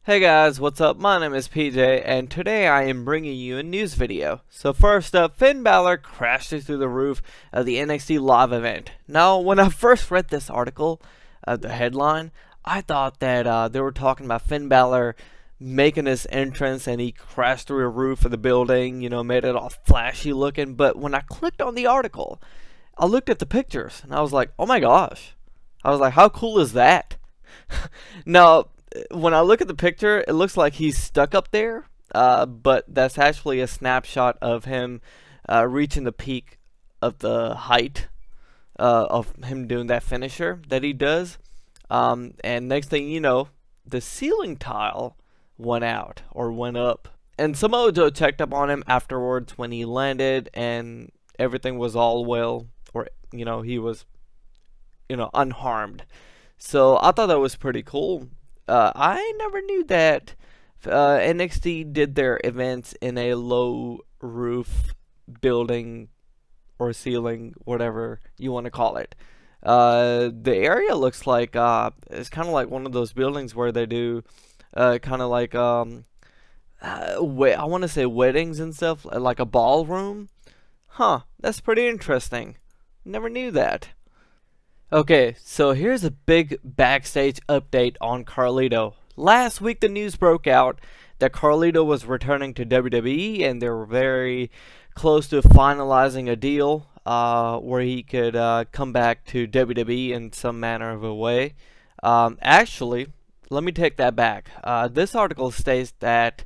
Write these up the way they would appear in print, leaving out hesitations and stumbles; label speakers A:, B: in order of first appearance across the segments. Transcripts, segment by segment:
A: Hey guys, what's up? My name is PJ, and today I am bringing you a news video. So first up, Finn Balor crashes through the roof of the NXT Live event. Now, when I first read this article, the headline, I thought that they were talking about Finn Balor making his entrance and he crashed through a roof of the building, made it all flashy looking. But when I clicked on the article, I looked at the pictures, and I was like, oh my gosh. I was like, how cool is that? Now, when I look at the picture, it looks like he's stuck up there, but that's actually a snapshot of him reaching the peak of the height of him doing that finisher that he does. And next thing you know, the ceiling tile went out or went up. And Samoa Joe checked up on him afterwards when he landed and everything was all well, or, he was, unharmed. So I thought that was pretty cool. I never knew that NXT did their events in a low roof building or ceiling, whatever you want to call it. The area looks like it's kind of like one of those buildings where they do kind of like I want to say weddings and stuff, like a ballroom. Huh, that's pretty interesting. Never knew that. Okay, so here's a big backstage update on Carlito. Last week the news broke out that Carlito was returning to WWE and they were very close to finalizing a deal where he could come back to WWE in some manner of a way. Actually, let me take that back. This article states that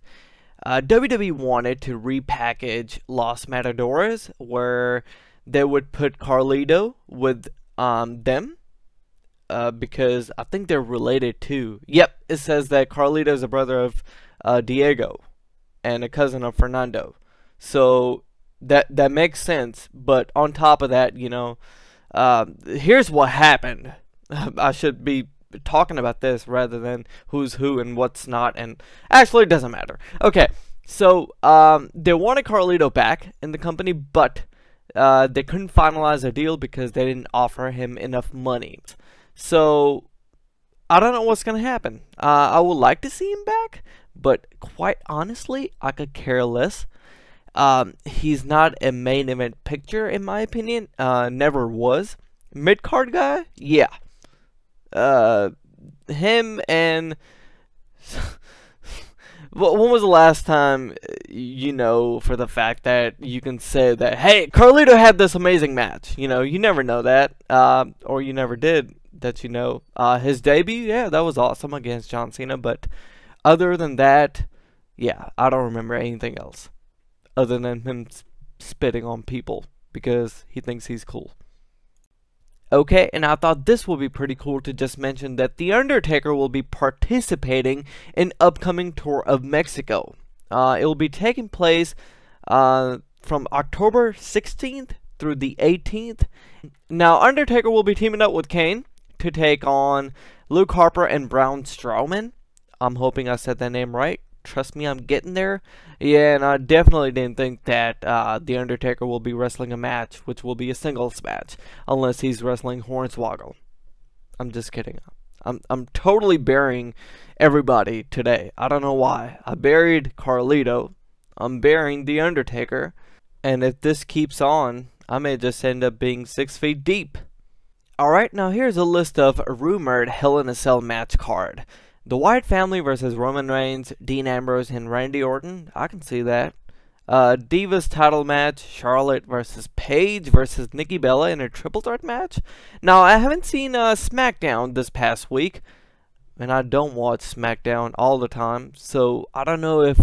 A: WWE wanted to repackage Los Matadores where they would put Carlito with them because I think they're related too. Yep, it says that Carlito is a brother of Diego and a cousin of Fernando. So that makes sense. But on top of that, here's what happened. I should be talking about this rather than who's who and what's not, and actually it doesn't matter. Okay, so they wanted Carlito back in the company, but they couldn't finalize a deal because they didn't offer him enough money. So I don't know what's gonna happen. I would like to see him back, but quite honestly, I could care less. He's not a main event picture in my opinion. Never was. Mid-card guy, yeah. Him and when was the last time, for the fact that you can say that, hey, Carlito had this amazing match? You never know that, or you never did that, his debut, yeah, that was awesome against John Cena, but other than that, yeah, I don't remember anything else, other than him spitting on people because he thinks he's cool. Okay, and I thought this would be pretty cool to just mention that The Undertaker will be participating in upcoming tour of Mexico. It will be taking place from October 16th through the 18th. Now, Undertaker will be teaming up with Kane to take on Luke Harper and Braun Strowman. I'm hoping I said that name right. Trust me, I'm getting there. Yeah, and I definitely didn't think that The Undertaker will be wrestling a match, which will be a singles match, unless he's wrestling Hornswoggle. I'm just kidding. I'm totally burying everybody today. I don't know why. I buried Carlito. I'm burying The Undertaker. And if this keeps on, I may just end up being 6 feet deep. Alright, now here's a list of rumored Hell in a Cell match card. The Wyatt family versus Roman Reigns, Dean Ambrose, and Randy Orton. I can see that. Divas title match, Charlotte versus Paige versus Nikki Bella in a triple threat match. Now, I haven't seen SmackDown this past week, and I don't watch SmackDown all the time, so I don't know if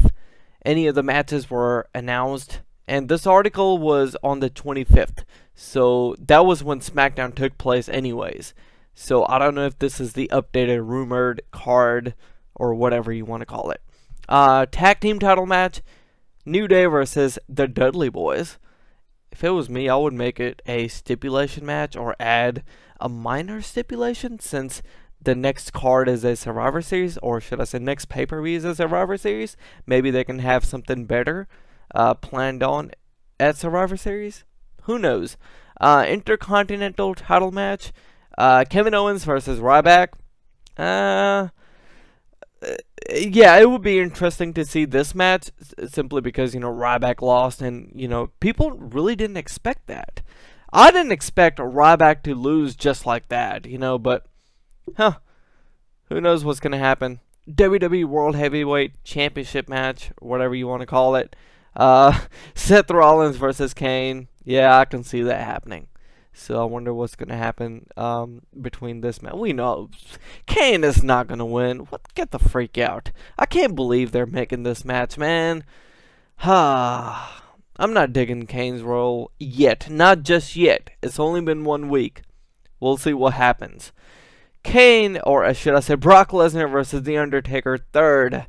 A: any of the matches were announced. And this article was on the 25th, so that was when SmackDown took place anyways. So I don't know if this is the updated rumored card or whatever you want to call it. Tag team title match, New Day versus the Dudley Boys. If it was me, I would make it a stipulation match or add a minor stipulation since the next card is a Survivor Series, or should I say next pay-per-view is a Survivor Series. Maybe they can have something better planned on at Survivor Series. Who knows? Intercontinental title match. Kevin Owens versus Ryback. yeah, it would be interesting to see this match simply because, you know, Ryback lost and, you know, people really didn't expect that. I didn't expect Ryback to lose just like that, you know, but, who knows what's going to happen. WWE World Heavyweight Championship match, whatever you want to call it. Seth Rollins versus Kane. Yeah, I can see that happening. So I wonder what's going to happen between this match. We know Kane is not going to win. What? Get the freak out. I can't believe they're making this match, man. I'm not digging Kane's role yet. Not just yet. It's only been 1 week. We'll see what happens. Kane, or should I say Brock Lesnar versus The Undertaker, third.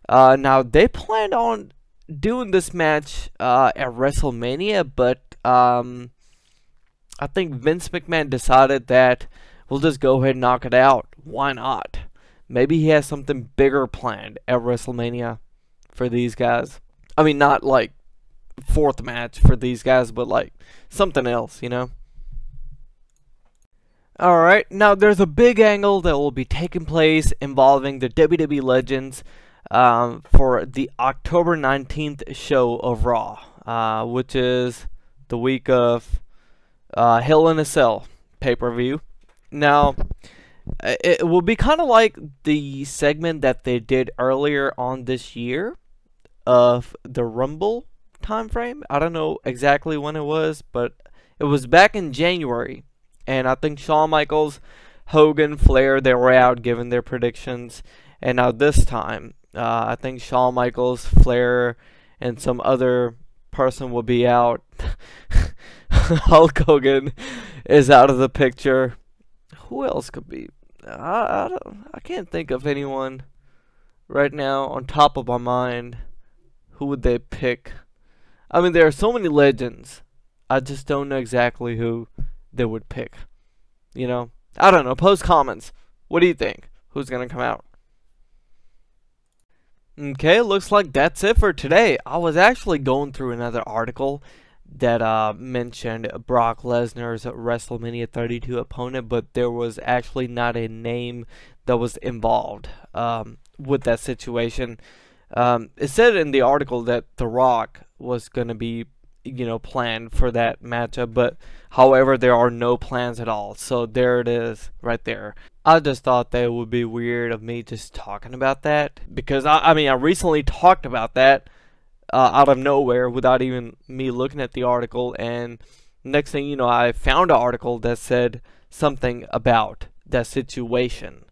A: Now, they planned on doing this match at WrestleMania, but I think Vince McMahon decided that we'll just go ahead and knock it out. Why not? Maybe he has something bigger planned at WrestleMania for these guys. I mean, not like 4th match for these guys, but like something else, you know? Alright, now there's a big angle that will be taking place involving the WWE Legends for the October 19th show of Raw, which is the week of Hell in a Cell pay-per-view. Now, it will be kind of like the segment that they did earlier on this year of the Rumble time frame. I don't know exactly when it was, but it was back in January. And I think Shawn Michaels, Hogan, Flair, they were out giving their predictions. And now this time, I think Shawn Michaels, Flair, and some other person will be out. Hulk Hogan is out of the picture. Who else could be? I can't think of anyone right now on top of my mind. Who would they pick? I mean, there are so many legends. I just don't know exactly who they would pick. You know? I don't know. Post comments. What do you think? Who's going to come out? Okay, looks like that's it for today. I was actually going through another article that mentioned Brock Lesnar's WrestleMania 32 opponent, but there was actually not a name that was involved with that situation. It said in the article that The Rock was going to be, you know, planned for that matchup, but however, there are no plans at all. So there it is right there. I just thought that it would be weird of me just talking about that, because I mean, I recently talked about that out of nowhere without even me looking at the article, and next thing you know, I found an article that said something about that situation.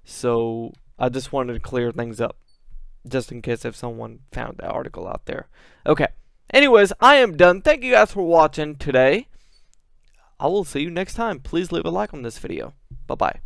A: So I just wanted to clear things up, just in case if someone found that article out there. Okay. Anyways, I am done. Thank you guys for watching today. I will see you next time. Please leave a like on this video. Bye-bye.